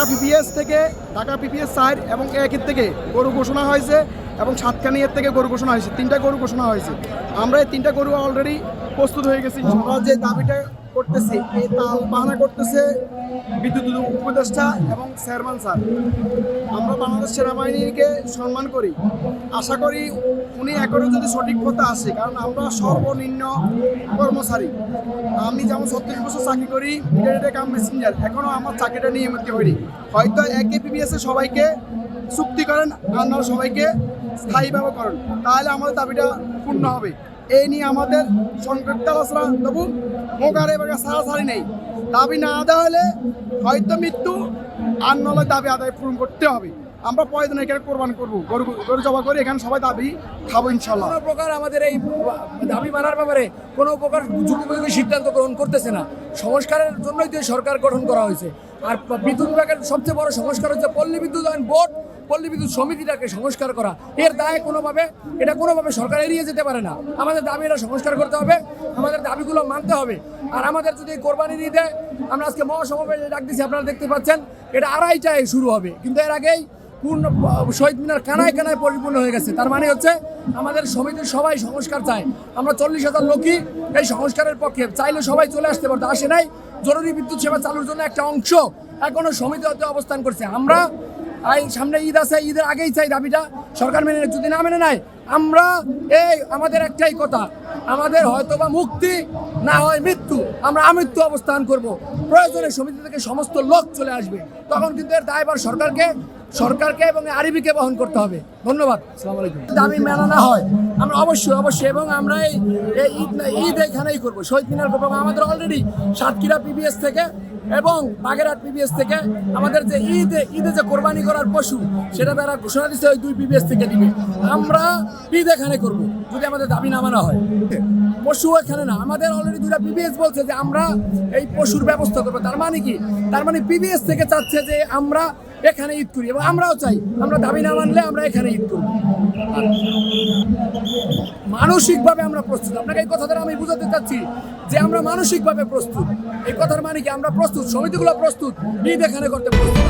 PPS থেকে Dhaka PPS 4 এবং 1 থেকে গরু ঘোষণা হয়েছে এবং সাতকানিয়ার থেকে গরু ঘোষণা হয়েছে, 3টা গরু ঘোষণা হয়েছে। আমরা এই 3টা গরু অলরেডি প্রস্তুত হয়ে গেছি। আমরা যে দাবিটা করতেছি, এই তাল বাহানা করতেছে বিদ্যুৎ উপদেষ্টা এবং চেয়ারম্যান স্যার। আমরা বাংলাদেশ সেনাবাহিনীকে সম্মান করি, আশা করি উনি একবারও যদি সঠিক পথে আসে, কারণ আমরা সর্বনিম্ন কর্মচারী। আমি যেমন 36 বছর চাকরি করি, মিলিটারি কাম মেসেঞ্জার, এখনও আমার চাকরিটা নিয়মিত হয়নি। হয়তো একেপিপিএসে সবাইকে চুক্তি করেন, আপনারা সবাইকে স্থায়ীভাবে করেন, তাহলে আমাদের দাবিটা পূর্ণ হবে। এই নিয়ে আমাদের সংক্ষিপ্ত আলোচনা তবু মোকারে বা সারাসারি নেই। দাবি না আদায় হলে হয়তো মৃত্যু, আর নলে দাবি আদায় পূরণ করতে হবে। আমরা প্রয়োজন এখানে কোরবান করবো, গরু জবা করে এখানে সবাই দাবি খাবো ইনশাল্লাহ। কোনো প্রকার আমাদের এই দাবি মানার ব্যাপারে কোনো প্রকার যুগোপযোগী সিদ্ধান্ত গ্রহণ করতেছে না। সংস্কারের জন্যই তো সরকার গঠন করা হয়েছে। আর বিদ্যুৎ বিভাগের সবচেয়ে বড় সংস্কার হচ্ছে পল্লী বিদ্যুৎ বোর্ড, পল্লী বিদ্যুৎ সমিতিটাকে সংস্কার করা। এর দায় কোনোভাবে সরকার এড়িয়ে যেতে পারে না। আমাদের দাবি এটা সংস্কার করতে হবে, আমাদের দাবিগুলো মানতে হবে। আর আমাদের যদি কোরবানির ঈদে আমরা আজকে মহাসমাবেশ ডাক দিচ্ছি, আপনারা দেখতে পাচ্ছেন, এটা 2:30টায় শুরু হবে, কিন্তু এর আগেই পূর্ণ শহীদ মিনার কানায় কানায় পরিপূর্ণ হয়ে গেছে। তার মানে হচ্ছে আমাদের সমিতির সবাই সংস্কার চায়। আমরা 40,000 লোকই এই সংস্কারের পক্ষে, চাইলে সবাই চলে আসতে পারতো, আসে নাই। জরুরি বিদ্যুৎ সেবা চালুর জন্য একটা অংশ এখনো সমিতি হতে অবস্থান করছে। আমরা এই সামনে ঈদ আছে, ঈদের আগেই চাই দাবিটা সরকার মেনে নেয়। যদি না মেনে নেয়, আমরা আমাদের একটাই কথা, আমাদের হয়তো বা মুক্তি না হয় মৃত্যু, আমরা আমৃত্যু অবস্থান করব। প্রয়োজনে সমিতি থেকে সমস্ত লোক চলে আসবে, তখন কিন্তু এর দায়ভার সরকারকে এবং আরবিকে বহন করতে হবে। ধন্যবাদ। আসসালামু আলাইকুম। দাবি মেনে না হয় আমরা অবশ্যই এবং আমরা এই ঈদ এখানেই করবো, শহীদ মিনার করবো। আমাদের অলরেডি সাতক্ষীরা পিবিএস থেকে এবং বাগেরহাট পিবিএস থেকে আমাদের যে ঈদে যে কোরবানি করার পশু, সেটা তারা ঘোষণা দিচ্ছে ওই 2 পিবিএস থেকে দিবে। আমরা ঈদ এখানে করবো যদি আমাদের দাবি না মানা হয়। পশু এখানে না, আমাদের অলরেডি 2টা পিবিএস বলছে যে আমরা এই পশুর ব্যবস্থা করবো। তার মানে কি? তার মানে পিবিএস থেকে চাচ্ছে যে আমরা এখানে ঈদ করি, এবং আমরাও চাই। আমরা দাবি না মানলে আমরা এখানে ঈদ করব। মানসিকভাবে আমরা প্রস্তুত। আপনাকে এই কথা দ্বারা আমি বুঝাতে চাচ্ছি যে আমরা মানসিকভাবে প্রস্তুত। এই কথার মানে কি? আমরা প্রস্তুত, সমিতিগুলো প্রস্তুত, ঈদ এখানে করতে প্রস্তুত।